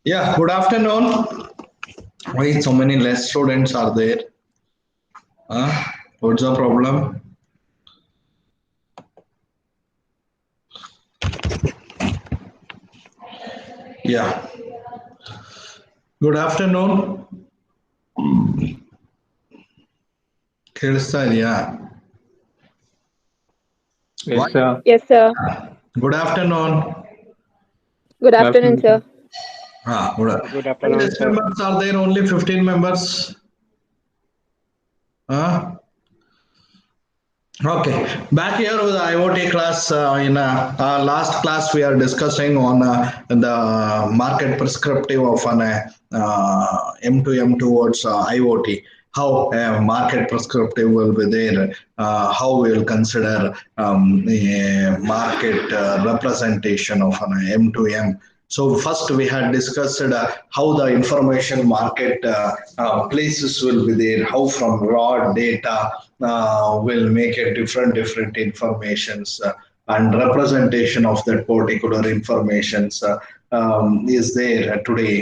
Yeah, good afternoon. Why so many less students are there? What's the problem? Yeah, good afternoon. ಕೇಳಿಸ್ತಾ ಇದೆಯಾ? Why? Yes, sir. Yes, sir. Good afternoon. Good Good afternoon, afternoon, sir. sir. Good. Good Why afternoon, less sir. members are there? Only 15 members. Huh? Okay, back here with the IoT class. In our last class, we are discussing on the market prescriptive of an M2M towards IoT. How market prescriptive will be there, how we will consider the market representation of an M2M. So first we had discussed how the information market places will be there, how from raw data will make a different informations and representation of that particular informations is there today.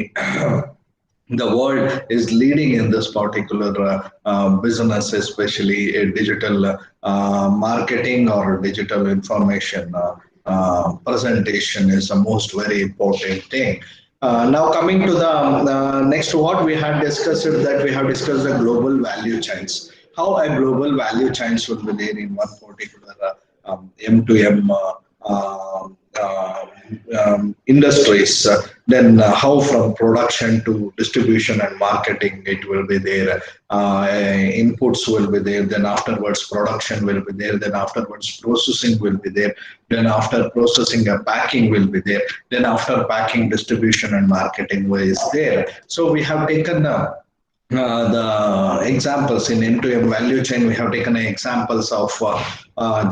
The world is leading in this particular business, especially digital marketing or digital information presentation is the most very important thing. Now coming to the next, what we had discussed is that we have discussed the global value chains. How a global value chains will be there in one particular M2M industries, then how from production to distribution and marketing it will be there. Inputs will be there, then afterwards production will be there, then afterwards processing will be there, then after processing a packing will be there, then after packing distribution and marketing is there. So we have taken the examples in M2M value chain. We have taken examples of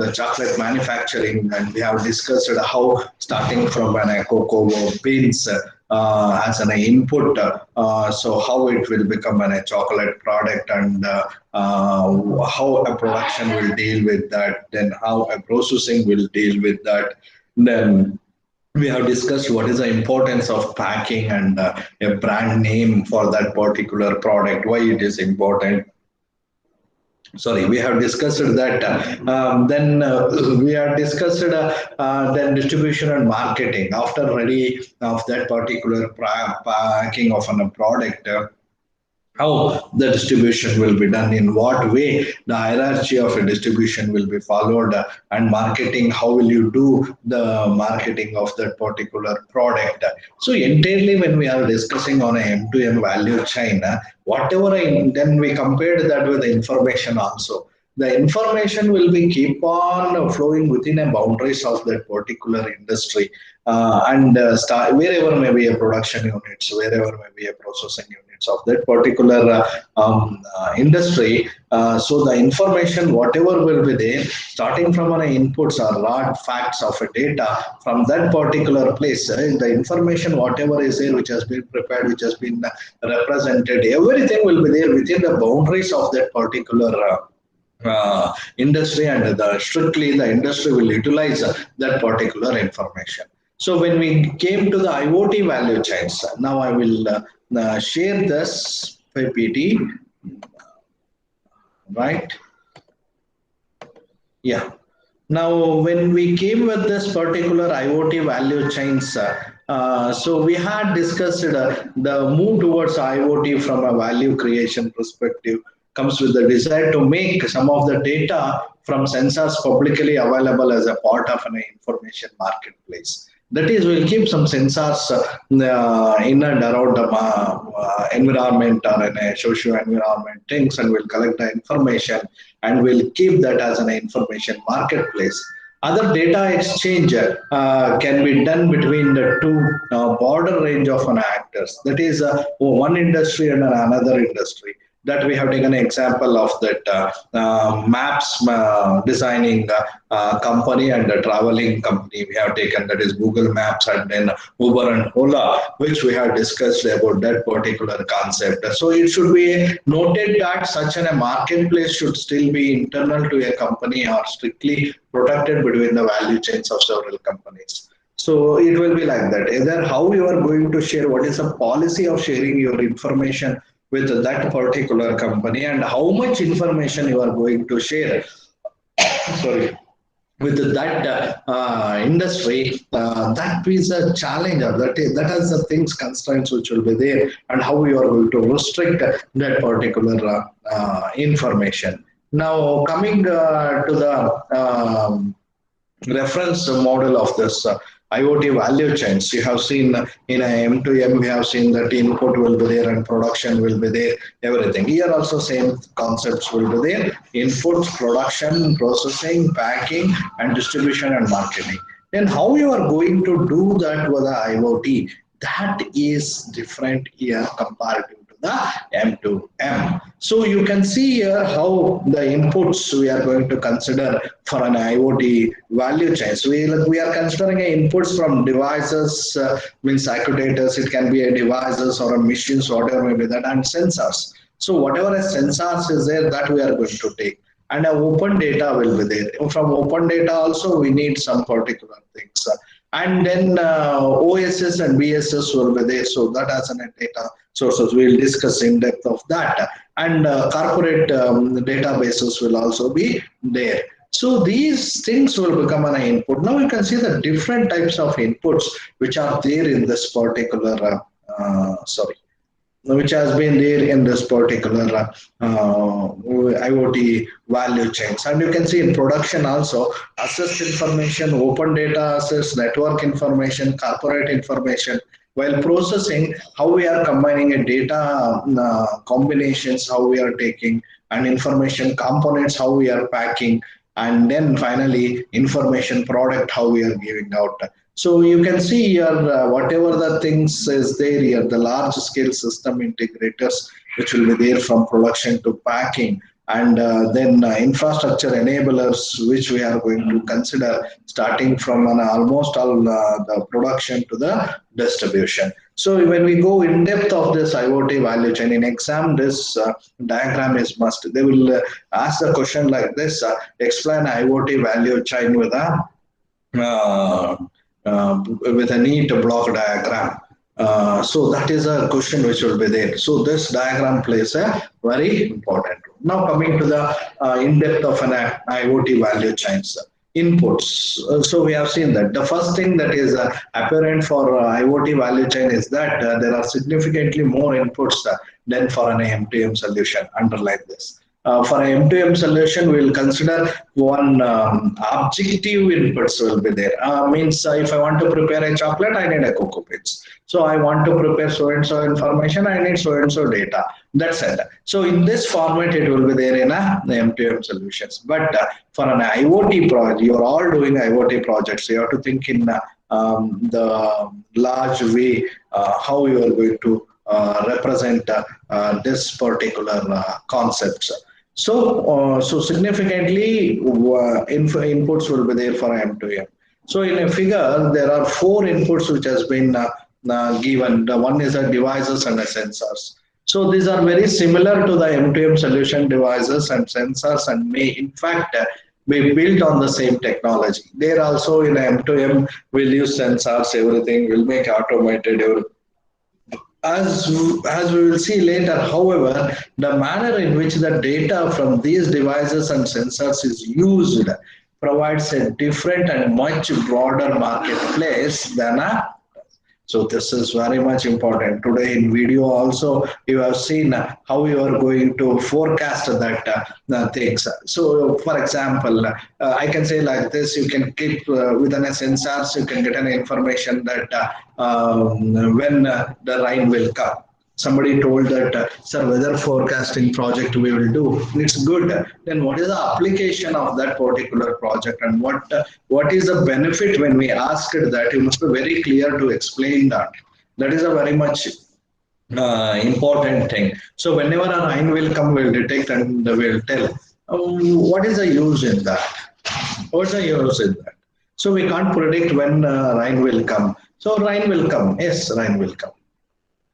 the chocolate manufacturing, and we have discussed how starting from an cocoa beans as an input, so how it will become a chocolate product, and how a production will deal with that, then how a processing will deal with that. Then we have discussed what is the importance of packing and a brand name for that particular product, why it is important. Sorry, we have discussed that. Then we have discussed then distribution and marketing after ready of that particular packing of a product. How the distribution will be done, in what way the hierarchy of a distribution will be followed, and marketing, how will you do the marketing of that particular product. So entirely when we are discussing on a M2M value chain, whatever then we compared that with the information also. The information will be keep on flowing within a boundaries of that particular industry, and start wherever may be a production units, wherever may be a processing units of that particular industry. So the information whatever will be there, starting from an inputs or raw facts of a data from that particular place, the information whatever is there, which has been prepared, which has been represented, everything will be there within the boundaries of that particular industry, and strictly the industry will utilize that particular information. So when we came to the IoT value chains, now I will share this PPT, right? Yeah. Now, when we came with this particular IoT value chains, so we had discussed the move towards IoT from a value creation perspective comes with the desire to make some of the data from sensors publicly available as a part of an information marketplace. That is, we'll keep some sensors in and around the environment or in a socio environment things, and we'll collect the information and we'll keep that as an information marketplace. Other data exchange can be done between the two border range of an actors. That is one industry and another industry. That we have taken an example of that maps designing company and a traveling company. We have taken that is Google Maps, and then Uber and Ola, which we have discussed about that particular concept. So it should be noted that such a marketplace should still be internal to a company or strictly protected between the value chains of several companies. So it will be like that. Either how you are going to share, what is the policy of sharing your information with that particular company, and how much information you are going to share. Sorry, with that industry, that is a challenge, or that has the things constraints which will be there, and how you are going to restrict that particular information. Now coming to the reference model of this IoT value chains. You have seen in a M2M, we have seen that input will be there and production will be there, everything. Here also same concepts will be there. Inputs, production, processing, packing, and distribution and marketing. Then how you are going to do that with the IoT, that is different here comparative to the M2M. So you can see here how the inputs we are going to consider for an IoT value chain. So we are considering inputs from devices, means actuators, it can be a devices or a machines, whatever may be that, and sensors. So whatever a sensors is there, that we are going to take. And a open data will be there. From open data also, we need some particular things. And then OSS and BSS will be there. So that as a data sources, we'll discuss in depth of that. And corporate databases will also be there. So these things will become an input. Now you can see the different types of inputs which are there in this particular, which has been there in this particular IoT value chains. And you can see in production also, assessed information, open data access, network information, corporate information. While processing, how we are combining a data combinations, how we are taking, and information components, how we are packing, and then finally information product, how we are giving out. So you can see here whatever the things is there here, the large scale system integrators which will be there from production to packing, and then infrastructure enablers which we are going to consider starting from almost all the production to the distribution. So when we go in depth of this IoT value chain in exam, this diagram is must. They will ask the question like this: explain IoT value chain with a neat block diagram. So that is a question which will be there. So this diagram plays a very important role. Now coming to the in-depth of an IoT value chains. Inputs. So we have seen that the first thing that is apparent for IoT value chain is that there are significantly more inputs than for an M2M solution. Underline this. For an M2M solution, we will consider one objective inputs will be there. Means if I want to prepare a chocolate, I need a cocoa bits. So I want to prepare so and so information, I need so and so data. That's it. So in this format, it will be there in a M2M solutions. But for an IoT project, you are all doing IoT projects. So you have to think in the large way how you are going to represent this particular concepts. So significantly inputs will be there for M2M. So in a figure, there are 4 inputs which has been given. The one is the devices and the sensors. So these are very similar to the M2M solution, devices and sensors, and may in fact be built on the same technology. There also in M2M, we'll use sensors, everything will make automated everything. As we will see later, however, the manner in which the data from these devices and sensors is used provides a different and much broader marketplace than a. So this is very much important. Today in video also, you have seen how you are going to forecast that things. So for example, I can say like this, you can keep within a sensors, you can get an information that when the rain will come. Somebody told that, sir, weather forecasting project we will do. It's good. Then what is the application of that particular project, and what is the benefit when we ask it that? You must be very clear to explain that. That is a very much important thing. So whenever a rain will come, we'll detect and we'll tell. What is the use in that? What's the use in that? So we can't predict when rain will come. So rain will come. Yes, rain will come.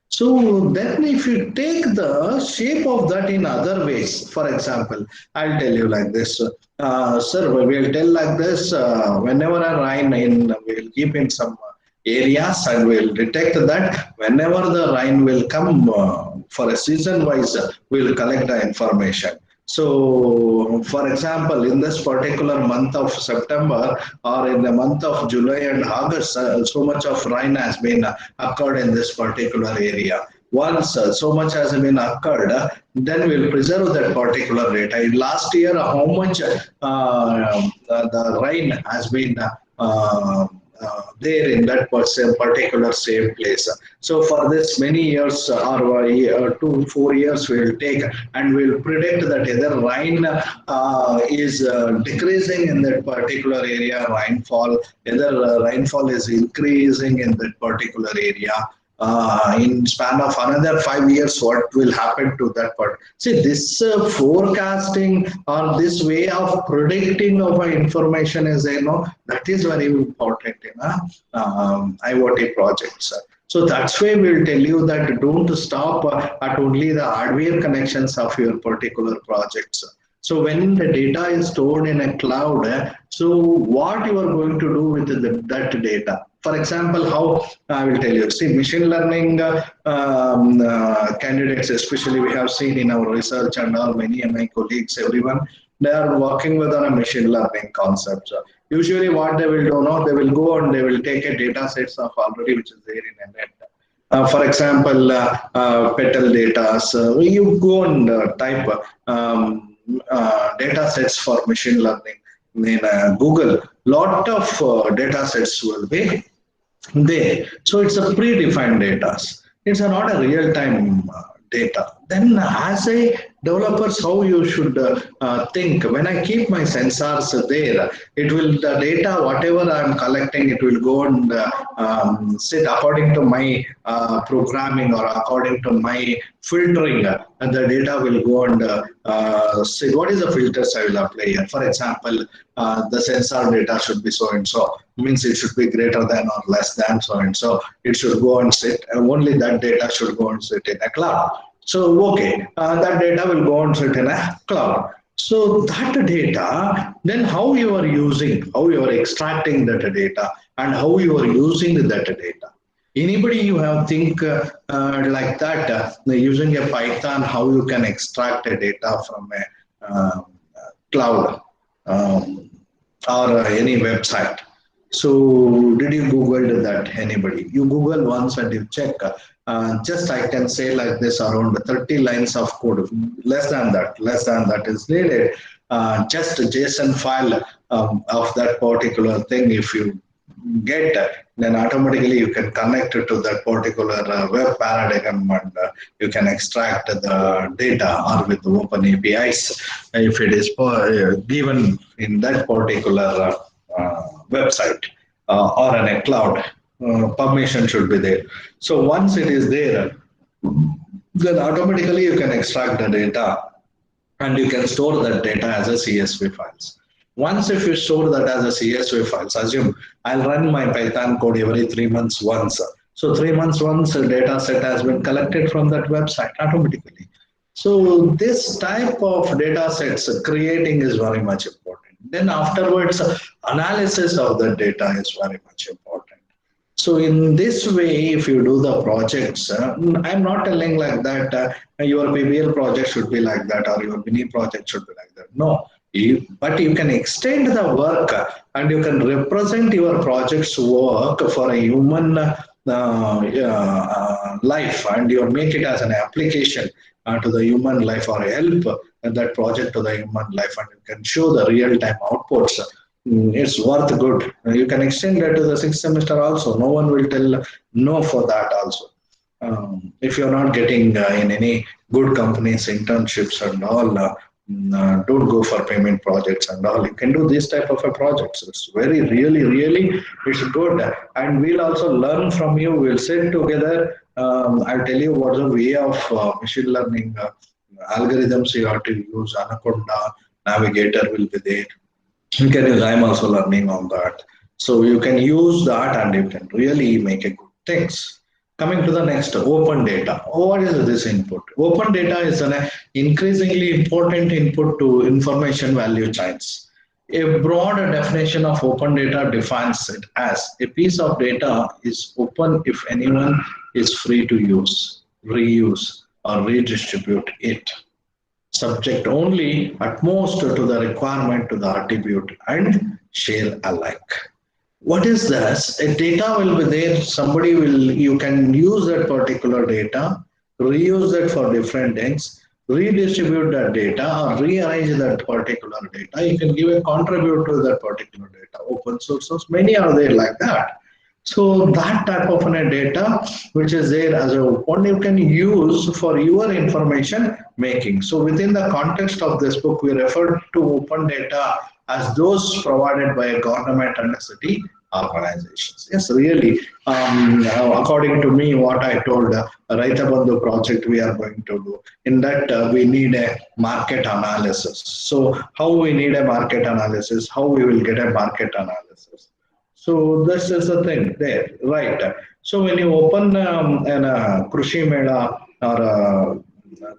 So then if you take the shape of that in other ways, for example, I'll tell you like this, sir, we'll tell like this, whenever a rain in, we'll keep in some areas, and we'll detect that whenever the rain will come for a season wise, we'll collect the information. So, for example, in this particular month of September or in the month of July and August, so much of rain has been occurred in this particular area. Once so much has been occurred, then we'll preserve that particular data. In last year, how much the rain has been there in that particular same place. So for this many years or 2 4 years we'll take, and we'll predict that either rain is decreasing in that particular area, rainfall, either rainfall is increasing in that particular area. In span of another 5 years, what will happen to that part? See, this forecasting or this way of predicting of information is, that is very important in IoT projects. So that's why we'll tell you that don't stop at only the hardware connections of your particular projects. So when the data is stored in a cloud, so what you are going to do with that data? For example, how I will tell you. See, machine learning candidates, especially we have seen in our research and all, many of my colleagues, everyone, they are working with on a machine learning concept. So usually what they will do now, they will go and they will take a data sets of already which is there in a net. For example, petal data. So you go and type data sets for machine learning in Google. Lot of data sets will be there. So it's a predefined data. It's not a real-time data. Then as a developers, how you should think, when I keep my sensors there, it will, the data, whatever I'm collecting, it will go and sit according to my programming or according to my filtering, and the data will go and say what is the filters I will apply here. For example, the sensor data should be so and so, means it should be greater than or less than so and so. It should go and sit, and only that data should go and sit in a cloud. So, okay, that data will go and sit in a cloud. So that data, then how you are using, how you are extracting that data, and how you are using that data. Anybody you have think like that, using a Python, how you can extract a data from a cloud or any website. So did you Google that, anybody? You Google once and you check. Just I can say like this, around 30 lines of code, less than that is needed. Just a JSON file of that particular thing, if you get, then automatically you can connect it to that particular web paradigm, and you can extract the data or with open APIs if it is given in that particular website or in a cloud. Permission should be there. So once it is there, then automatically you can extract the data and you can store that data as a CSV files. Once if you store that as a CSV files, assume I'll run my Python code every 3 months once. So 3 months once a data set has been collected from that website automatically. So this type of data sets creating is very much important. Then afterwards, analysis of the data is very much important. So in this way, if you do the projects, I'm not telling like that your PBL project should be like that or your mini project should be like that. No, but you can extend the work and you can represent your project's work for a human life, and you make it as an application to the human life, or help that project to the human life, and you can show the real-time outputs. It's worth good. You can extend that to the 6th semester also. No one will tell no for that also. If you're not getting in any good companies internships and all, don't go for payment projects and all. You can do this type of a project. So it's very, really, it's good. And we'll also learn from you. We'll sit together. I'll tell you what the way of machine learning algorithms you have to use. Anaconda, Navigator will be there. You can use, I'm also learning on that. So you can use that and you can really make a good things. Coming to the next, open data. What is this input? Open data is an increasingly important input to information value chains. A broad definition of open data defines it as a piece of data is open if anyone is free to use, reuse, or redistribute it, subject only at most to the requirement to the attribute and share alike. What is this? A data will be there, somebody will, you can use that particular data, reuse it for different things, redistribute that data or rearrange that particular data. You can give a contribute to that particular data. Open sources, many are there like that. So that type of a data which is there as a open, you can use for your information making. So within the context of this book, we refer to open data as those provided by a government and a city organizations. Yes, really. According to me, what I told, Raita Bandhu project we are going to do. In that, we need a market analysis. So how we need a market analysis, how we will get a market analysis. So this is the thing there, right? So when you open an Krushi Mela or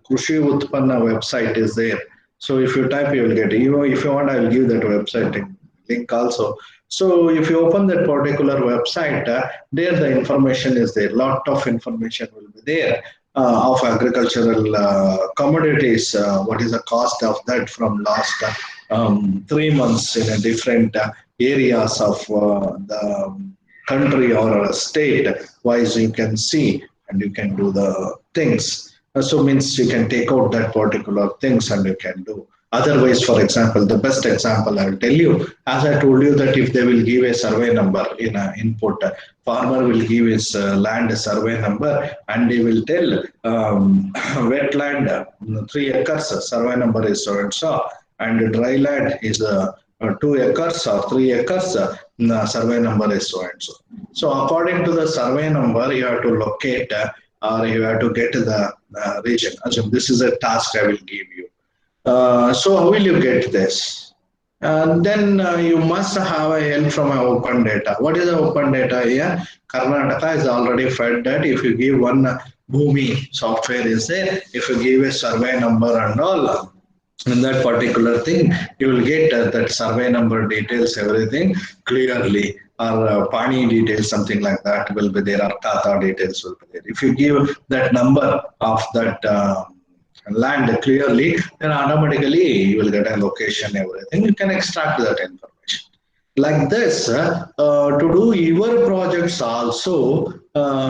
Krushi Utpanna website is there. So if you type, you will get it. You know, if you want, I will give that website link also. So if you open that particular website, there the information is there. Lot of information will be there of agricultural commodities. What is the cost of that from last 3 months in a different areas of the country or a state wise you can see and you can do the things. So means you can take out that particular things and you can do. Otherwise, for example, the best example I will tell you, as I told you that if they will give a survey number in an input, farmer will give his land survey number and he will tell wetland 3 acres survey number is so and so, and dry land is 2 acres or 3 acres, survey number is so and so. So according to the survey number, you have to locate or you have to get to the region. Assume this is a task I will give you. So how will you get this? Then you must have a help from open data. What is the open data here? Karnataka is already fed that if you give one Bhumi software is there, if you give a survey number and all, in that particular thing, you will get that survey number details, everything clearly, or Pani details, something like that will be there, or Tata details will be there. If you give that number of that land clearly, then automatically you will get a location, everything. You can extract that information. Like this, to do your projects also,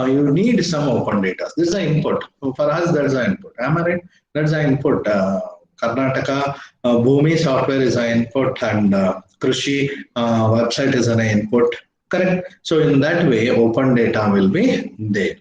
you need some open data. This is the input. For us, that's the input. Am I right? That's the input. Karnataka Bhumi software is an input and Krushi website is an input. Correct. So in that way, open data will be there.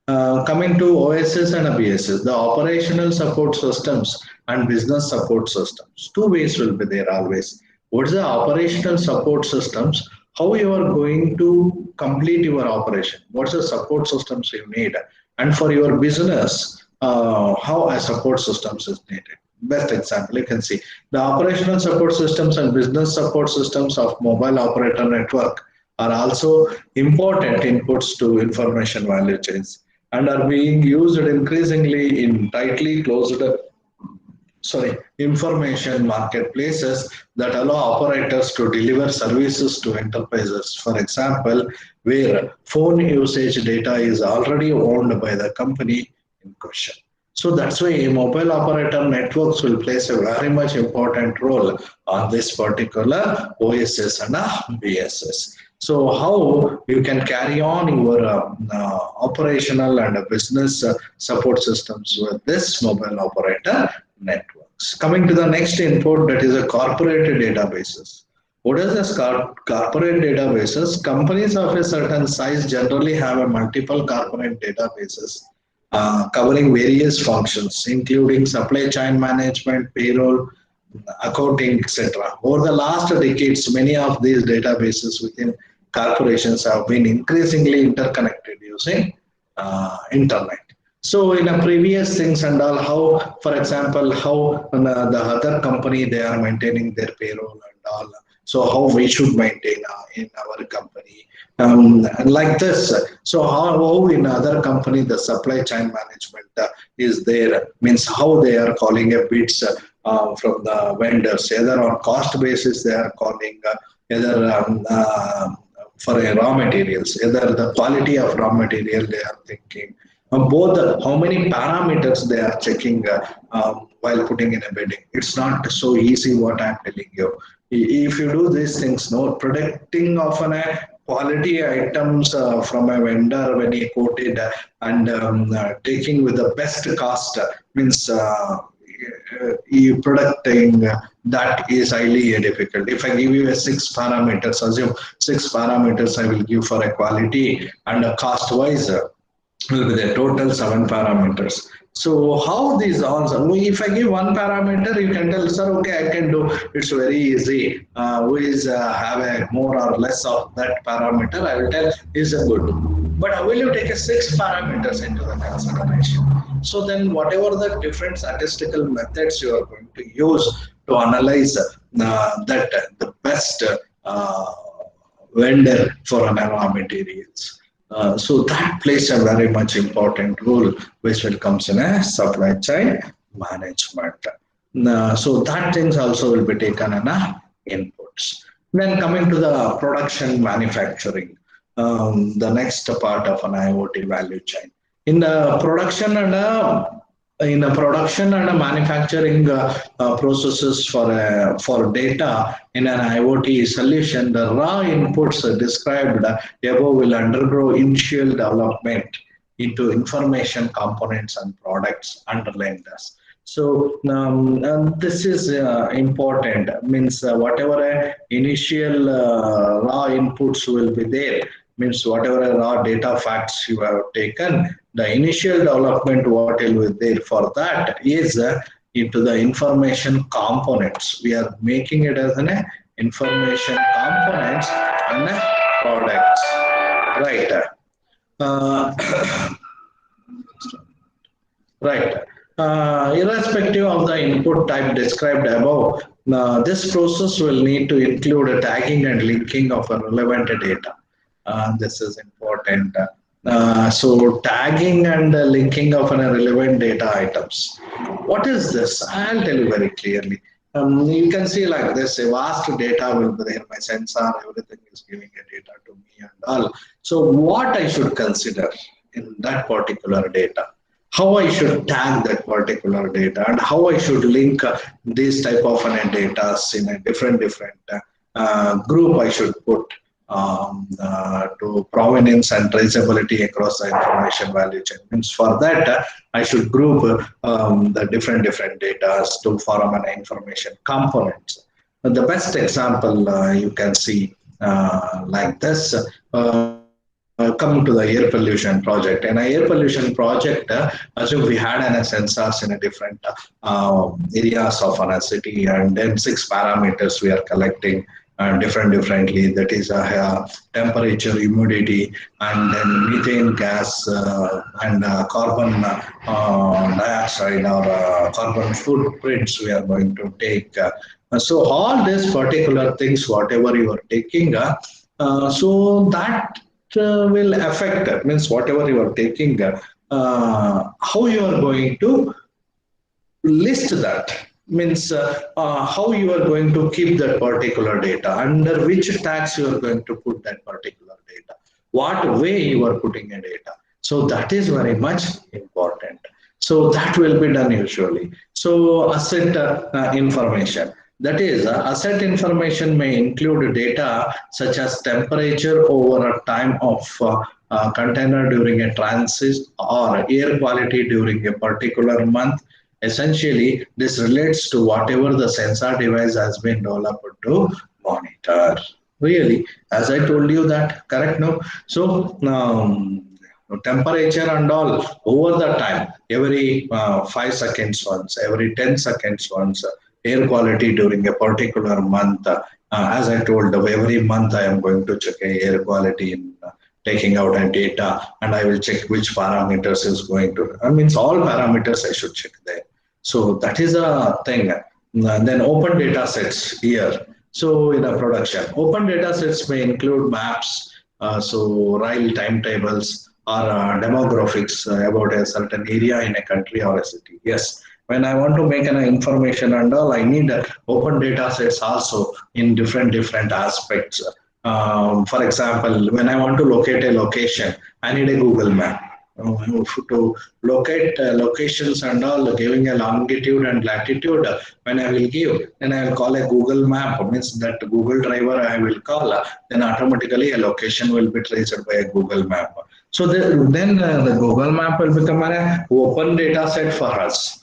Coming to OSS and BSS, the operational support systems and business support systems. Two ways will be there always. What is the operational support systems? How you are going to complete your operation? What's the support systems you need? And for your business, how a support systems is needed. Best example, you can see the operational support systems and business support systems of mobile operator network are also important inputs to information value chains and are being used increasingly in tightly closed information marketplaces that allow operators to deliver services to enterprises. For example, where phone usage data is already owned by the company in question. So that's why mobile operator networks will place a very much important role on this particular OSS and BSS. So how you can carry on your operational and business support systems with this mobile operator networks. Coming to the next input, that is a corporate databases. What is this corporate databases? Companies of a certain size generally have a multiple corporate databases covering various functions, including supply chain management, payroll, accounting, etc. Over the last decades, many of these databases within corporations have been increasingly interconnected using internet. So in a previous things and all, how, for example, how the other company, they are maintaining their payroll and all. So how we should maintain in our company. Like this. So how in other company, the supply chain management is there, means how they are calling a bids from the vendors, either on cost basis they are calling, either for a raw materials, either the quality of raw material they are thinking, both how many parameters they are checking while putting in a bidding. It's not so easy what I'm telling you. If you do these things, no predicting of an quality items from a vendor when he quoted and taking with the best cost means predicting that is highly difficult. If I give you a six parameters, assume six parameters I will give for a quality and a cost wise will be the total seven parameters. So how these answer? If I give one parameter, you can tell, sir, okay, I can do. It's very easy. Who is have a more or less of that parameter? I will tell is a good. But how will you take a six parameters into the consideration? So then, whatever the different statistical methods you are going to use to analyze that the best vendor for an raw materials. So that plays a very much important role, which will comes in a supply chain management. So that things also will be taken in inputs. Then coming to the production manufacturing, the next part of an IoT value chain. In the production and manufacturing processes for data in an IoT solution, the raw inputs described above will undergo initial development into information components and products underlying this. So this is important. Means whatever initial raw inputs will be there. Means whatever raw data facts you have taken, the initial development what will be there for that is into the information components. We are making it as an information components and products, right? Uh, Right. Irrespective of the input type described above, this process will need to include a tagging and linking of a relevant data. This is important. So tagging and linking of relevant data items. What is this? I'll tell you very clearly. You can see like this, a vast data will be there. My sensor, everything is giving a data to me and all. So what I should consider in that particular data? How I should tag that particular data and how I should link these type of data in a different group I should put to provenance and traceability across the information value chain. Means for that I should group the different data to form an information components. The best example you can see like this. Coming to the air pollution project. In an air pollution project, assume we had sensors in a different areas of a city, and then six parameters we are collecting differently. That is temperature, humidity, and then methane gas and carbon dioxide or carbon footprints we are going to take. So all these particular things, whatever you are taking, so that will affect means whatever you are taking how you are going to list that means how you are going to keep that particular data, under which tags you are going to put that particular data, what way you are putting a data. So that is very much important. So that will be done usually. So asset information, that is, asset information may include data such as temperature over a time of container during a transit or air quality during a particular month. Essentially, this relates to whatever the sensor device has been developed to monitor. Really, as I told you that, correct? No? So, temperature and all over the time, every 5 seconds once, every 10 seconds once, air quality during a particular month. As I told, every month I am going to check air quality in taking out a data, and I will check which parameters is going to. I mean, all parameters I should check there. So that is a thing. And then open data sets here. So in a production, open data sets may include maps, so rail timetables or demographics about a certain area in a country or a city. Yes, When I want to make an information and all, I need open data sets also in different aspects. For example, when I want to locate a location, I need a Google map. To locate locations and all, giving a longitude and latitude, when I will give, then I will call a Google map, means that Google driver I will call, then automatically a location will be traced by a Google map. So then the Google map will become an open data set for us.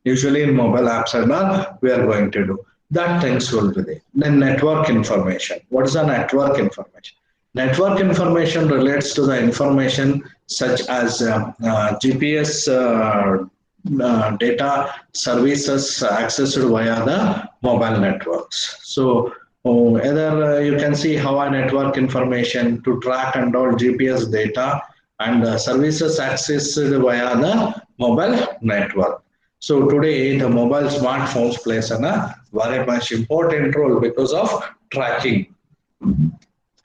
Usually in mobile apps and all, we are going to do that. Things will be there. Then network information. What is the network information? Network information relates to the information such as GPS data services accessed via the mobile networks. So either you can see how a network information to track and all GPS data and services accessed via the mobile network. So today the mobile smartphones plays a very much important role because of tracking.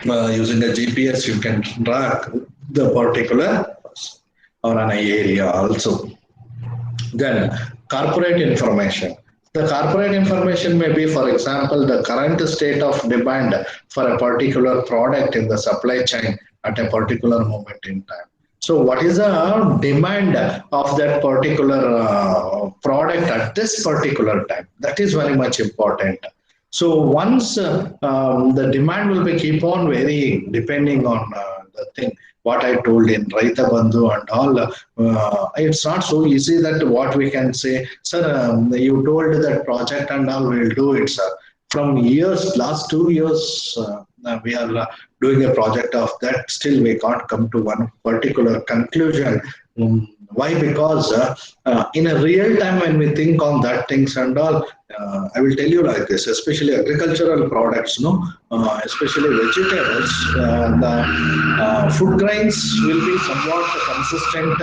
Using a GPS, you can track the particular or an area also. Then corporate information. The corporate information may be, for example, the current state of demand for a particular product in the supply chain at a particular moment in time. So what is the demand of that particular product at this particular time? That is very much important. So once the demand will be keep on varying depending on the thing, what I told in Raita Bandhu and all, it's not so easy that what we can say, sir, you told that project and all we'll do it, sir. From years, last 2 years, we are doing a project of that. Still, we can't come to one particular conclusion. Why? Because in a real time, when we think on that things and all, I will tell you like this, especially agricultural products, no, especially vegetables, the food grains will be somewhat consistent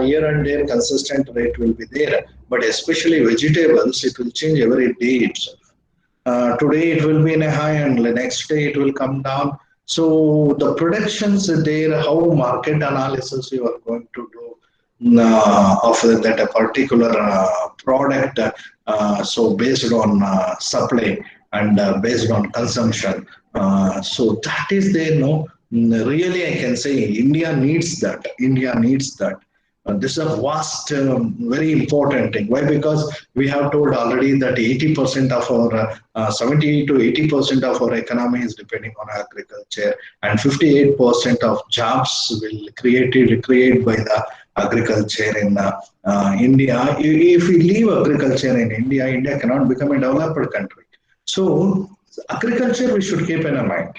year and year, consistent rate will be there. But especially vegetables, it will change every day itself. Today it will be in a high and the next day it will come down. So the predictions there, how market analysis you are going to do of that a particular product, so based on supply and based on consumption. So that is there, no. Really, I can say India needs that. India needs that. This is a vast, very important thing. Why? Because we have told already that 80% of our, 70 to 80% of our economy is depending on agriculture, and 58% of jobs will create by the agriculture in India. If we leave agriculture in India, India cannot become a developed country. So agriculture we should keep in mind.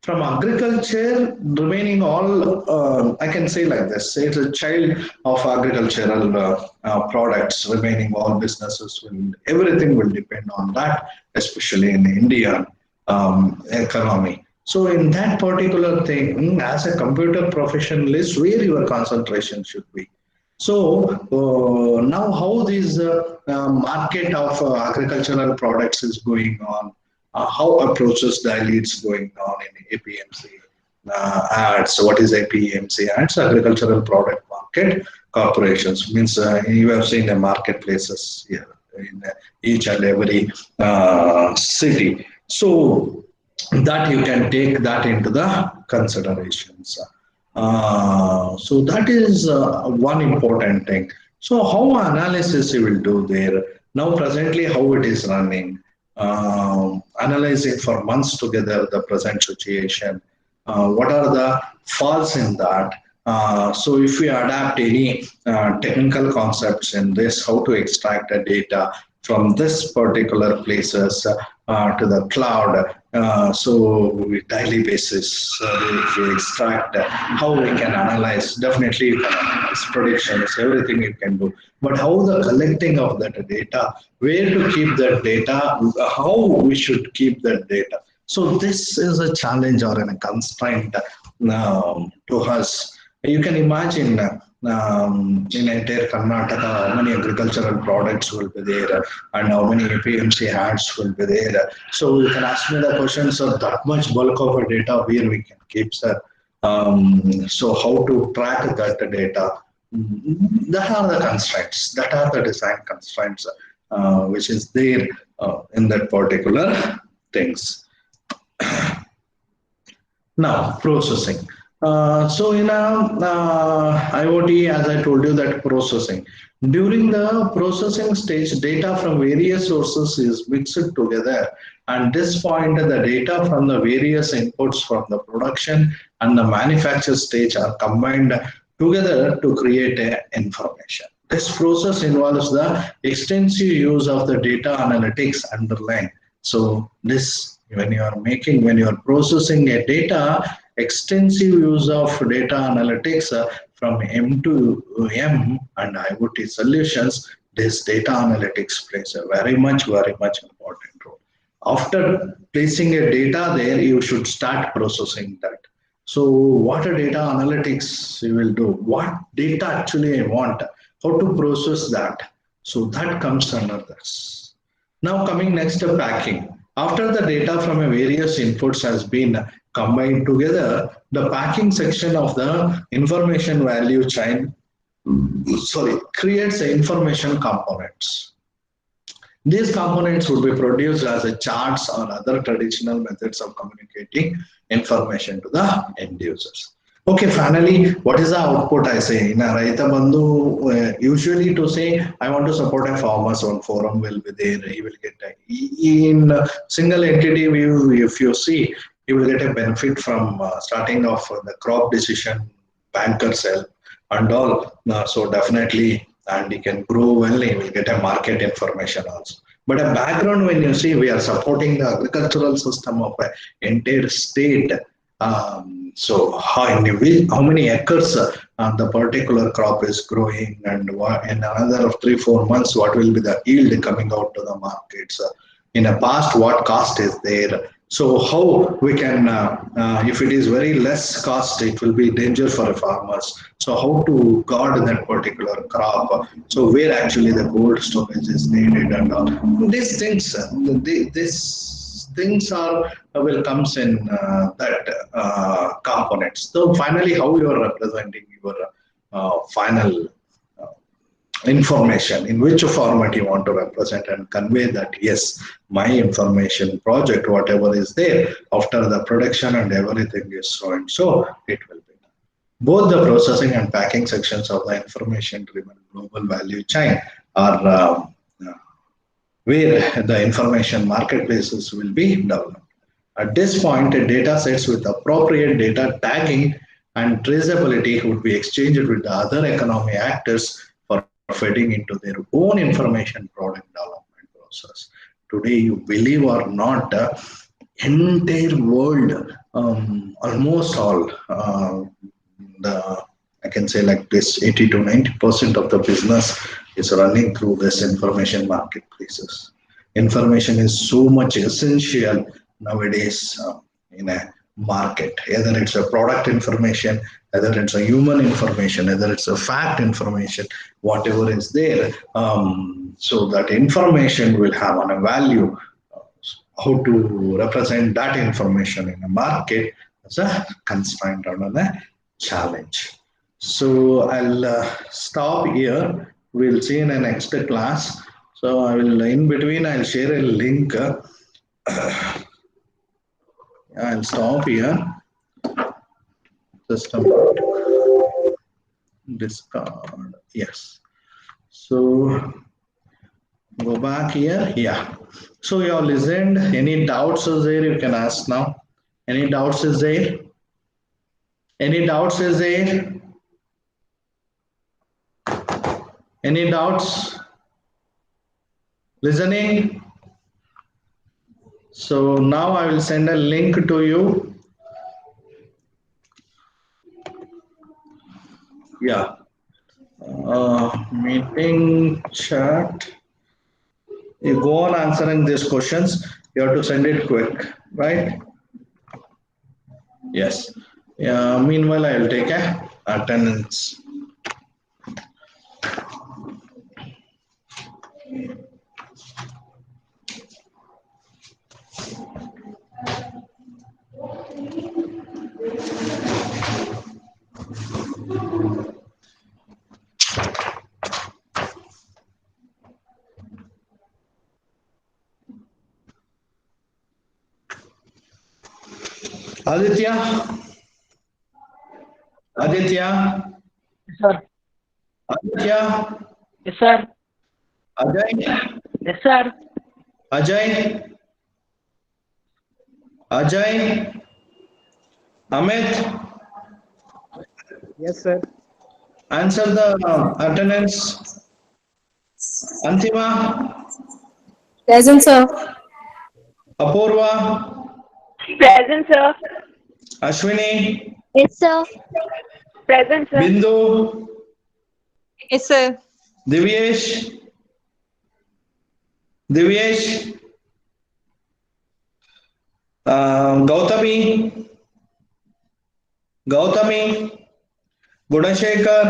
From agriculture remaining all, I can say like this, it's a child of agricultural products. Remaining all businesses will, everything will depend on that, especially in India economy. So in that particular thing, as a computer professionalist, where your concentration should be. So now how this market of agricultural products is going on, how approaches daily it's going on in APMC ads. What is APMC ads? Agricultural Product Market Corporations. Means you have seen the marketplaces here in each and every city. So that you can take that into the considerations. So that is one important thing. So how analysis you will do there? Now presently how it is running, analyzing for months together the present situation. What are the faults in that? So if we adapt any technical concepts in this, how to extract the data from this particular places to the cloud. So daily basis, if we extract how we can analyze, definitely you can analyze predictions, everything you can do. But how the collecting of that data, where to keep that data, how we should keep that data. So this is a challenge or a constraint to us. You can imagine in entire Karnataka how many agricultural products will be there and how many APMC ads will be there. So you can ask me the question, so that much bulk of data where we can keep, sir. So how to track that data? That are the constraints, that are the design constraints which is there in that particular things. Now, processing. So in a IoT, as I told you, that processing. During the processing stage, data from various sources is mixed together. And this point, the data from the various inputs from the production and the manufacture stage are combined together to create a information. This process involves the extensive use of the data analytics underlying. So this when you are processing a data, extensive use of data analytics from M to M and IoT solutions, this data analytics plays a very much important role. After placing a data there, you should start processing that. So what a data analytics you will do, what data actually I want, how to process that. So that comes under this. Now coming next to packing. After the data from a various inputs has been combined together, the packing section of the information value chain, creates the information components. These components would be produced as a charts or other traditional methods of communicating information to the end users. Okay, finally, what is the output I say? In a Raita Bandhu, usually to say, I want to support a farmers on forum will be there, he will get in single entity view, if you see, he will get a benefit from starting off the crop decision, bankers help and all. So definitely, and he can grow well, he will get a market information also. But a background when you see we are supporting the agricultural system of an entire state. So how many acres the particular crop is growing, and in another of 3 4 months what will be the yield coming out to the markets. In the past, what cost is there? So how we can, if it is very less cost, it will be danger for farmers. So how to guard that particular crop? So where actually the cold storage is needed and all these things. These things are will comes in that components. So finally, how you are representing your final information, in which format you want to represent and convey that yes, my information project whatever is there after the production and everything is so and so it will be done. Both the processing and packing sections of the information driven global value chain are where the information marketplaces will be developed. At this point, data sets with appropriate data tagging and traceability would be exchanged with the other economy actors for feeding into their own information product development process. Today, you believe or not, entire world, almost all, the I can say like this 80 to 90% of the business is running through this information marketplaces. Information is so much essential nowadays in a market, either it's a product information, whether it's a human information, whether it's a fact information, whatever is there. So that information will have on a value. How to represent that information in a market as a constraint or a challenge. So I'll stop here. We'll see in the next class. So I will, in between, I'll share a link. I'll stop here. System discard. Yes. So go back here. Yeah. So you have listened. Any doubts is there? You can ask now. Any doubts is there? Any doubts is there? Any doubts? Listening? So now I will send a link to you. Yeah. Meeting chat. You go on answering these questions. You have to send it quick, right? Yes. Yeah. Meanwhile, I will take a attendance. Aditya, Aditya, Yes, sir. Aditya, Yes, sir. Ajay, Yes, sir. Ajay, Ajay, Amit, Yes, sir. answer the attendance. Antima, Present, sir. Apurva, Present, sir. Ashwini, Yes, sir. Present, sir. Bindu, Yes, sir. Divyesh, Divyesh, Gautami, Gautami, Gunashekar,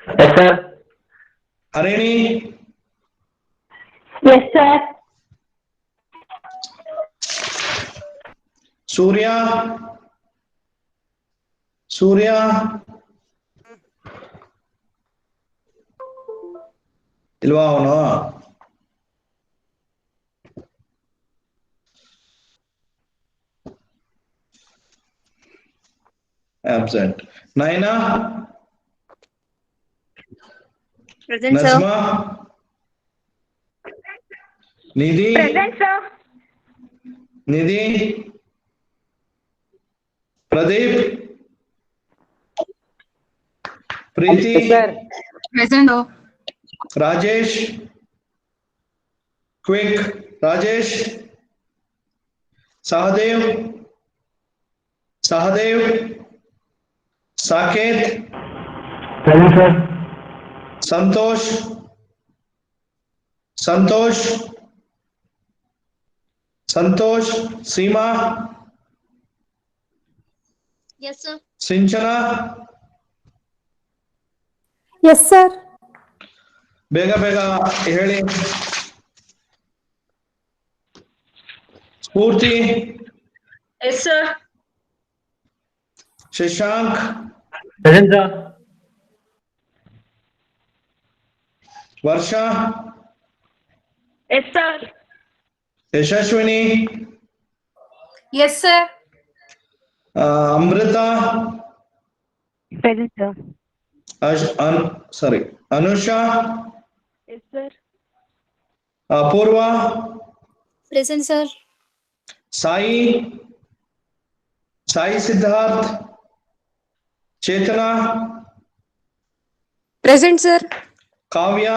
Yes, sir. Harini, Yes, sir. Surya, Surya, ಇಲ್ವಾ ಅವನು absent. Naina, Present, sir. Nazma, Nidhi, Present, sir. Nidhi, Pradeep, Preeti, Yes, sir. Present, sir. Rajesh, quick, Rajesh, Sahadev, Sahadev, Saket, Present, sir. Santosh, Santosh, Santosh, Seema, Yes, sir. Sinchana, Yes, sir. ಬೇಗ ಬೇಗ ಹೇಳಿ. ಸ್ಫೂರ್ತಿ, Yes, sir. Shashank, Present, sir. ವರ್ಷ, Yes, sir. Yashasvini, Yes, sir. ಅಮೃತ, Present, sir. ಸಾರಿ Anusha, Yes, sir. ಅಪೂರ್ವ, Present, sir. Sai, Sai Siddharth, ಚೇತನ, Present, sir. ಕಾವ್ಯ,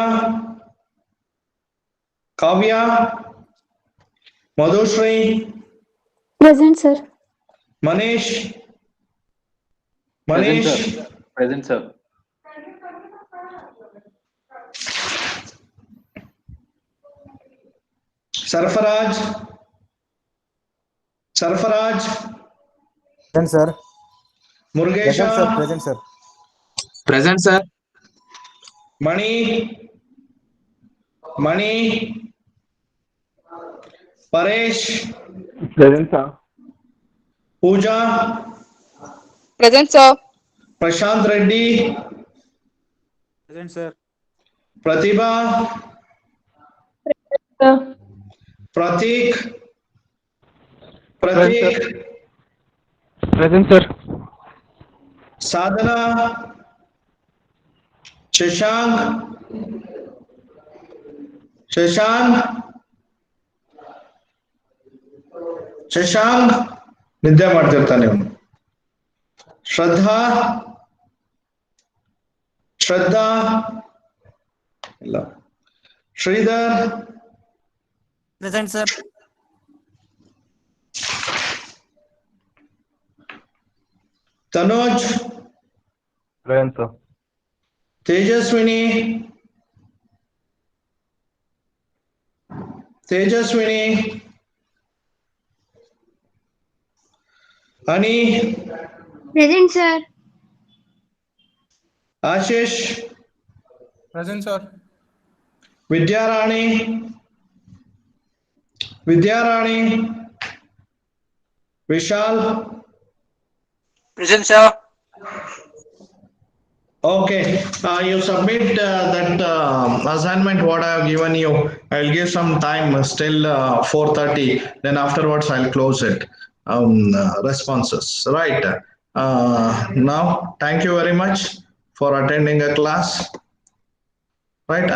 ಕಾವ್ಯ, Madhushree, Present, sir. Manish, Present, Manish, sir. Present, sir. Sarfaraz, Sarfaraz, Present, sir. Murugesh, Present, sir. Present, sir. Present, sir. ಮಣಿ, ಮಣಿ, Paresh, Present, sir. ಪೂಜಾ, Present, sir. Prashant Reddy, Present, sir. ಪ್ರತಿಭಾ, Sir. Prateek, Prateek, Present, sir. ಸಾಧನಾ, ಶಶಾಂಕ್, ಶಶಾಂಕ್, ಶಶಾಂಕ್ ನಿದ್ದೆ ಮಾಡ್ತಿರ್ತಾನೆ ಅವನು. ಶ್ರದ್ಧಾ, ಶ್ರದ್ಧಾ ಇಲ್ಲ, Sridhar, Present, sir. Tanoj, Present, sir. Tejaswini, Tejaswini, honey, Present, sir. Ashish, Present, sir. Vidyarani, Vidyarani, Vishal. Present, sir. Okay, you submit that assignment what I have given you. I'll give some time still 4:30. Then afterwards I'll close it. responses, right? Now, thank you very much for attending a class, right?